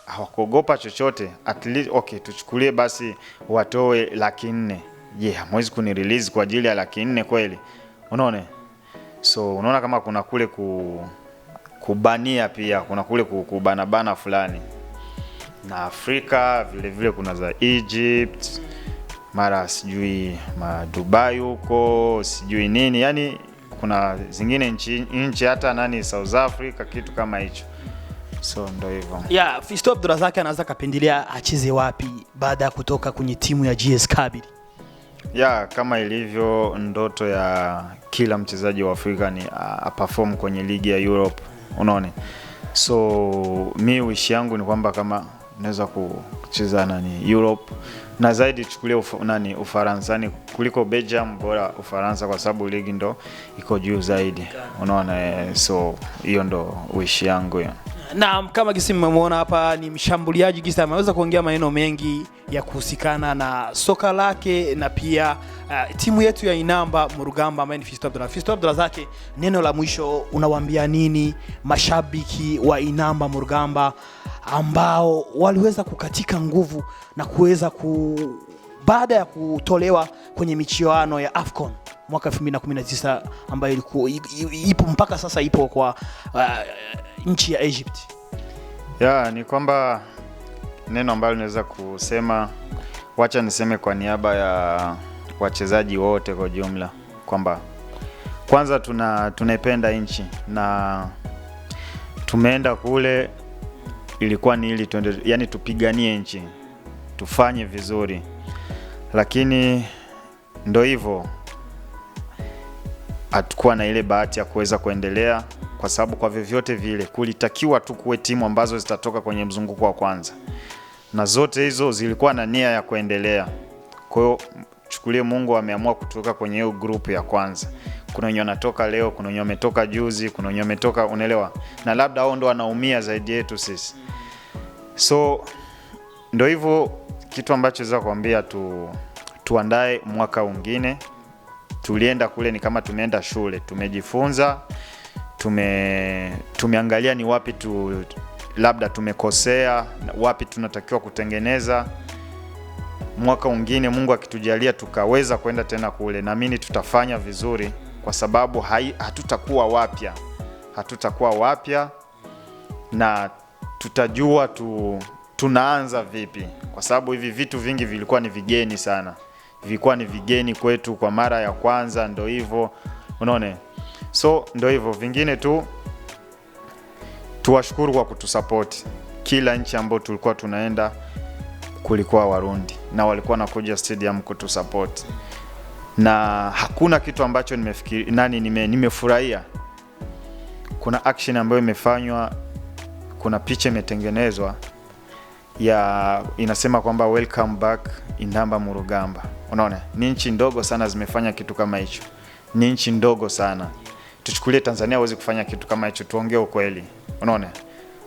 Hawakuogopa chochote. At least okay, tuchukulie basi watoe 400,000. Je, hamwezi kunirelease kwa ajili ya 400,000 kweli? Unaona? So unaona kama kuna kule kubania pia, kuna kule kubanabana fulani. Na Afrika vile vile kuna za Egypt, mara sijui Dubai huko, sijui nini. Yani kuna zingine nchi hata nani South Africa, kitu kama hicho. So ndo hivyo. Yeah, Fiston Abdulrazak anaweza kapendelea acheze wapi baada ya kutoka kwenye timu ya GS Kabylie? Yeah, kama ilivyo ndoto ya kila mchezaji wa Afrika ni perform kwenye ligi ya Europe, unaona. So mi wish yangu ni kwamba kama naweza kucheza nani Europe, na zaidi chukulia Ufaransa ni kuliko Belgium, bora Ufaransa kwa sababu ligi ndo iko juu zaidi, unaona. So hiyo ndo wish yangu hiyo. Na kama gisi mmemwona hapa ni mshambuliaji gisi ameweza kuongea maneno mengi ya kuhusikana na soka lake na pia timu yetu ya Inamba Murugamba ambaye ni Fiston Abdulrazak. Fiston Abdulrazak, neno la mwisho unawaambia nini mashabiki wa Inamba Murugamba ambao waliweza kukatika nguvu na kuweza baada ya kutolewa kwenye michuano ya AFCON mwaka 2019 ambayo ilikuwa ipo mpaka sasa ipo kwa nchi ya Egypt? Ni kwamba neno ambalo naweza kusema, wacha niseme kwa niaba ya wachezaji wote kwa jumla, kwamba kwanza tunaipenda nchi na tumeenda kule ilikuwa ni ili tuende, yani tupiganie nchi, tufanye vizuri. Lakini ndo hivyo, hatakuwa na ile bahati ya kuweza kuendelea, kwa sababu kwa vyovyote vile kulitakiwa tu kuwe timu ambazo zitatoka kwenye mzunguko wa kwanza, na zote hizo zilikuwa na nia ya kuendelea. Kwa hiyo chukulie Mungu ameamua kutoka kwenye hiyo group ya kwanza. Kuna wenye wanatoka leo, kuna wenye wametoka juzi, kuna wenye wametoka, unaelewa, na labda hao ndo wanaumia zaidi yetu sisi. So ndo hivyo, kitu ambacho naweza kuambia tuandae mwaka mwingine. Tulienda kule ni kama tumeenda shule, tumejifunza, tumeangalia ni wapi labda tumekosea, wapi tunatakiwa kutengeneza. Mwaka mwingine Mungu akitujalia tukaweza kwenda tena kule, naamini tutafanya vizuri, kwa sababu hatutakuwa wapya na tutajua tunaanza vipi, kwa sababu hivi vitu vingi vilikuwa ni vigeni sana, vilikuwa ni vigeni kwetu kwa mara ya kwanza. Ndo hivyo, unaona. So ndo hivyo, vingine tuwashukuru kwa kutusupport. Kila nchi ambayo tulikuwa tunaenda kulikuwa Warundi na walikuwa nakuja stadium kutusupport, na hakuna kitu ambacho nimefurahia. Kuna action ambayo imefanywa, kuna picha imetengenezwa inasema kwamba welcome back Inamba Murugamba. Unaona, ni nchi ndogo sana zimefanya kitu kama hicho, ni nchi ndogo sana. Tuchukulie Tanzania hawezi kufanya kitu kama hicho, tuongee ukweli, unaona.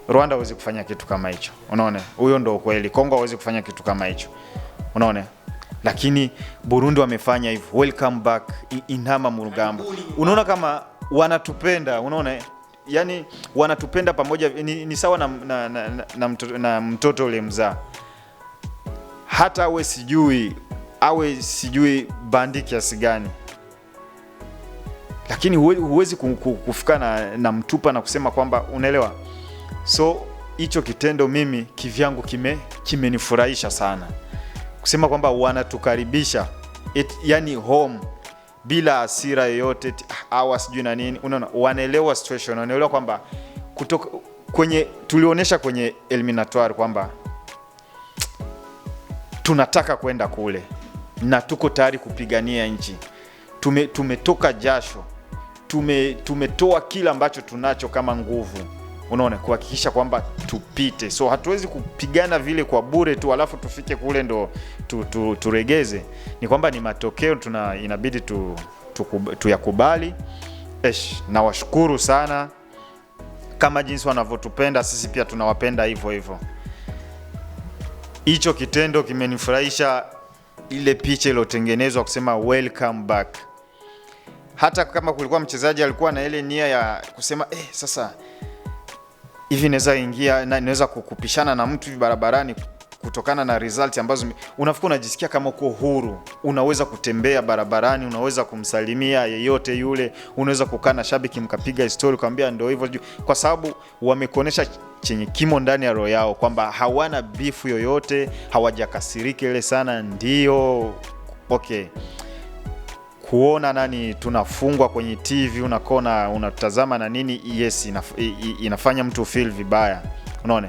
Rwanda hawezi kufanya kitu kama hicho, unaona. Huyo ndo ukweli. Kongo hawezi kufanya kitu kama hicho, unaona. Lakini Burundi wamefanya hivyo, welcome back Inamba Murugamba. Unaona kama wanatupenda, unaona. Yani wanatupenda pamoja, ni sawa na mtoto ule mzaa. Hata awe sijui bandi kiasi gani, lakini huwezi kufika na mtupa na kusema kwamba, unaelewa. So hicho kitendo mimi kivyangu kimenifurahisha sana, kusema kwamba wanatukaribisha yani home bila hasira yoyote au sijui na nini. Unaona, wanaelewa situation, wanaelewa kwamba kutoka kwenye tulionyesha kwenye eliminatoire kwamba tunataka kwenda kule na tuko tayari kupigania nchi. Tumetoka jasho, tumetoa kila ambacho tunacho kama nguvu, unaona, kuhakikisha kwamba tupite. So hatuwezi kupigana vile kwa bure tu alafu tufike kule ndo turegeze. Ni kwamba ni matokeo inabidi tuyakubali. Na washukuru sana, kama jinsi wanavyotupenda sisi pia tunawapenda hivyo hivyo. Hicho kitendo kimenifurahisha, ile picha iliyotengenezwa kusema welcome back. hata kama kulikuwa mchezaji alikuwa na ile nia ya kusema sasa hivi naweza kukupishana na mtu barabarani kutokana na result ambazo unafikiri, unajisikia kama uko huru, unaweza kutembea barabarani, unaweza kumsalimia yeyote yule, unaweza kukaa na shabiki mkapiga story kumwambia ndio hivyo, kwa sababu wamekuonesha chenye kimo ndani ya roho yao kwamba hawana bifu yoyote, hawajakasirika ile sana. Ndio okay, kuona tunafungwa kwenye TV unakona unatazama na nini, yes, inafanya mtu feel vibaya, unaona.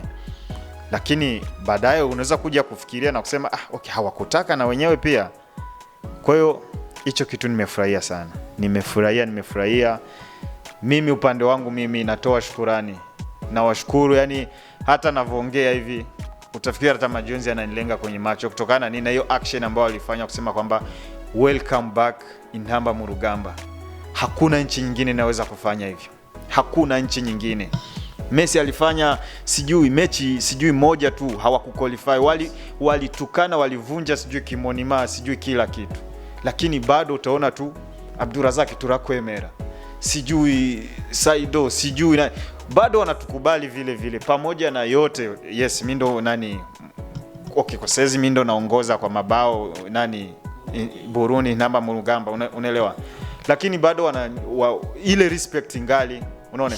Lakini baadaye unaweza kuja kufikiria na kusema okay, hawakutaka na wenyewe pia. Kwa hiyo hicho kitu nimefurahia sana, nimefurahia. Mimi upande wangu mimi natoa shukrani, na washukuru, yani hata navyoongea hivi utafikiri hata majonzi yananilenga kwenye macho kutokana na hiyo action ambayo walifanya kusema kwamba welcome back Intamba mu Rugamba. Hakuna nchi nyingine inaweza kufanya hivyo, hakuna nchi nyingine. Messi alifanya sijui moja tu, hawakuqualify, walitukana, walivunja sijui kimonima, sijui kila kitu, lakini bado utaona tu Abdurazak turakwemera, sijui Saido, sijui bado wanatukubali vile vile. Pamoja na yote, yes, mimi ndo okay, kwa sasa mimi ndo naongoza kwa mabao Burundi Intamba mu Rugamba, unaelewa, lakini bado ile respect ngali, unaona,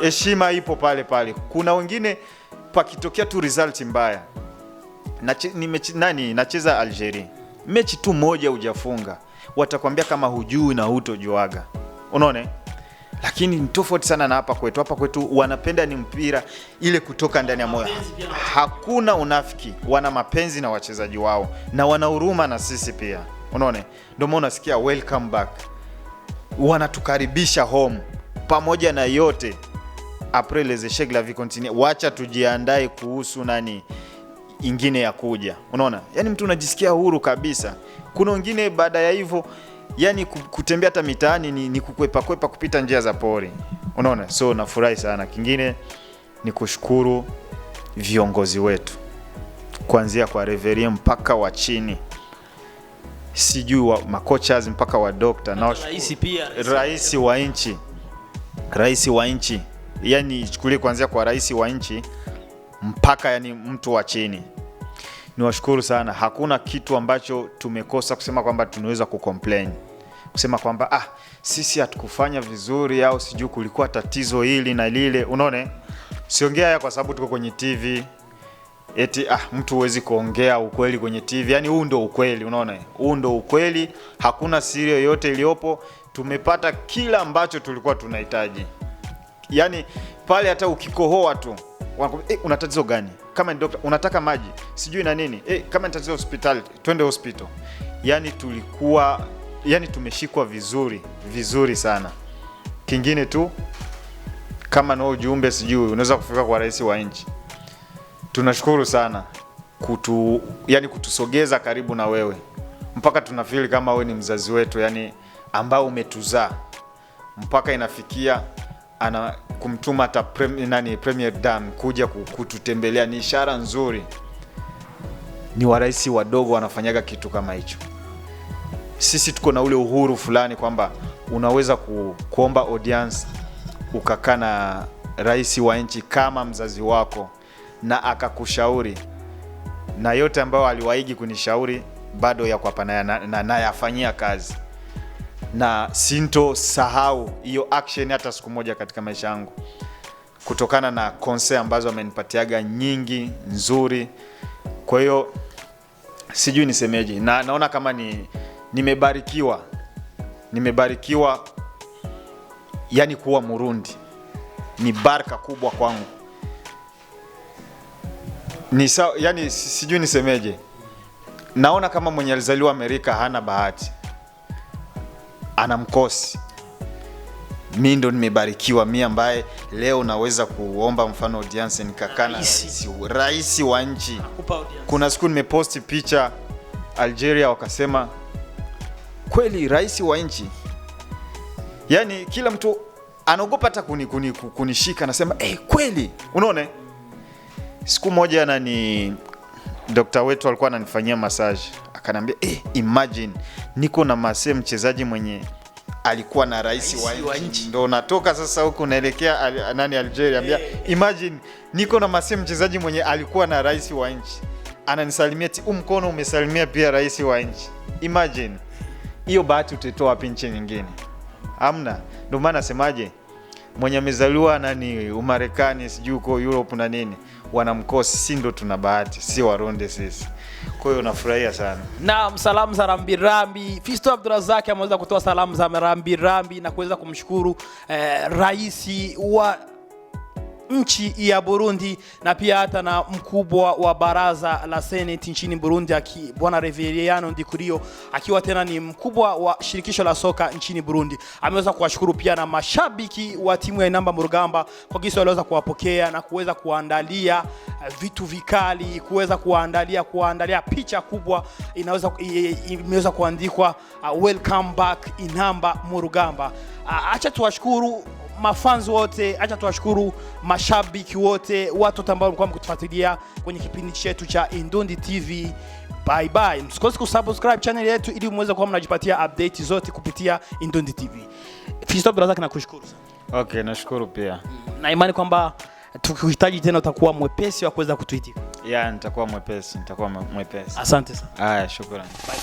heshima ipo pale pale. Kuna wengine pakitokea tu result mbaya, nacheza Algeria, mechi tu moja hujafunga, watakwambia kama hujui na hutojuaga, unaona. Lakini ni tofauti sana na hapa kwetu wanapenda ni mpira ile kutoka ndani ya moyo, hakuna unafiki, wana mapenzi na wachezaji wao na wana huruma na sisi pia, unaona. Ndio maana unasikia welcome back, wanatukaribisha home. Pamoja na yote, après les échecs la vie continue, wacha tujiandae kuhusu ingine ya kuja, unaona. Yani mtu unajisikia huru kabisa. Kuna wengine baada ya hivyo, yani kutembea hata mitaani ni kukwepa kupita njia za pori, unaona. So nafurahi sana. Kingine ni kushukuru viongozi wetu, kuanzia kwa reverie mpaka wa chini, sijui wa makochas mpaka wa doctor na rais wa nchi, yani chukulie kuanzia kwa rais wa nchi mpaka yani mtu wa chini. Niwashukuru sana. Hakuna kitu ambacho tumekosa kusema kwamba tunaweza kucomplain, kusema kwamba sisi hatukufanya vizuri au sijui kulikuwa tatizo hili na lile, unaona. Siongea kwa sababu tuko kwenye TV eti mtu huwezi kuongea ukweli kwenye TV. Yani huu ndio ukweli, unaona. Huu ndio ukweli, hakuna siri yoyote iliyopo. Tumepata kila ambacho tulikuwa tunahitaji. Yani pale hata ukikohoa tu una tatizo gani? Kama ni doctor unataka maji, sijui na nini. Kama ni tatizo hospitali, twende hospital. Yani tumeshikwa vizuri sana. Kingine tu kama na ujumbe sijui unaweza kufika kwa rais wa nchi. Tunashukuru sana kutusogeza karibu na wewe. Mpaka tunafeel kama wewe ni mzazi wetu, yani ambao umetuzaa. Mpaka inafikia kumtuma hata Premier Dam kuja kututembelea, ni ishara nzuri. Ni warais wadogo wanafanyaga kitu kama hicho. Sisi tuko na ule uhuru fulani kwamba unaweza kuomba audience, ukakaa na rais wa nchi kama mzazi wako na akakushauri, na yote ambayo aliwaigi kunishauri bado yako hapa na yafanyia kazi, na sinto sahau hiyo action hata siku moja katika maisha yangu, kutokana na conseil ambazo amenipatiaga nyingi nzuri. Kwa hiyo sijui nisemeje, na naona kama nimebarikiwa yani kuwa Murundi ni baraka kubwa kwangu. Yani sijui nisemeje, naona kama mwenye alizaliwa Amerika hana bahati, ana mkosi. Mimi ndo nimebarikiwa, mimi ambaye leo naweza kuomba mfano audience nikakana rais wa nchi. Kuna siku nimeposti picha Algeria, wakasema kweli rais wa nchi. Yani kila mtu anaogopa hata kunishika, nasema kweli, unaona. Siku moja daktari wetu alikuwa ananifanyia massage, akanambia imagine niko na mchezaji mwenye alikuwa na rais wa nchi. Ndio natoka sasa huku naelekea Algeria. Ambia imagine niko na Masemu mchezaji mwenye alikuwa na rais wa nchi. Ananisalimia mkono umesalimia pia rais wa nchi. Imagine. Hiyo bahati utatoa wapi nchi nyingine? Hamna. Ndio maana nasemaje? Mwenye amezaliwa Umarekani, sijui uko Europe na nini, wanamkosi. Si ndo tuna bahati, si Warundi sisi. Kwa hiyo nafurahia sana. Na salamu za rambirambi. Fisto Abdurazaki ameweza kutoa salamu za rambirambi na kuweza kumshukuru rais wa nchi ya Burundi na pia hata na mkubwa wa baraza la Senate nchini Burundi Bwana Reverien Ndikurio, akiwa tena ni mkubwa wa shirikisho la soka nchini Burundi. Ameweza kuwashukuru pia na mashabiki wa timu ya Inamba Murugamba kwa kisa waliweza kuwapokea na kuweza kuandalia vitu vikali, kuweza kuandalia picha kubwa imeweza kuandikwa welcome back Inamba Murugamba. Acha tuwashukuru mafanzi wote, acha tuwashukuru mashabiki wote, watu ambao mlikuwa mkitufuatilia kwenye kipindi chetu cha Indundi TV. Bye bye. Msikose kusubscribe channel yetu ili muweze kuwa mnajipatia update zote kupitia Indundi TV. Fisto Abdurazaki nakushukuru sana. Okay, nashukuru pia. Na imani kwamba tukihitaji tena utakuwa mwepesi wa kuweza kutuitika. Yeah, nitakuwa mwepesi. Asante sana. Haya, shukrani. Bye.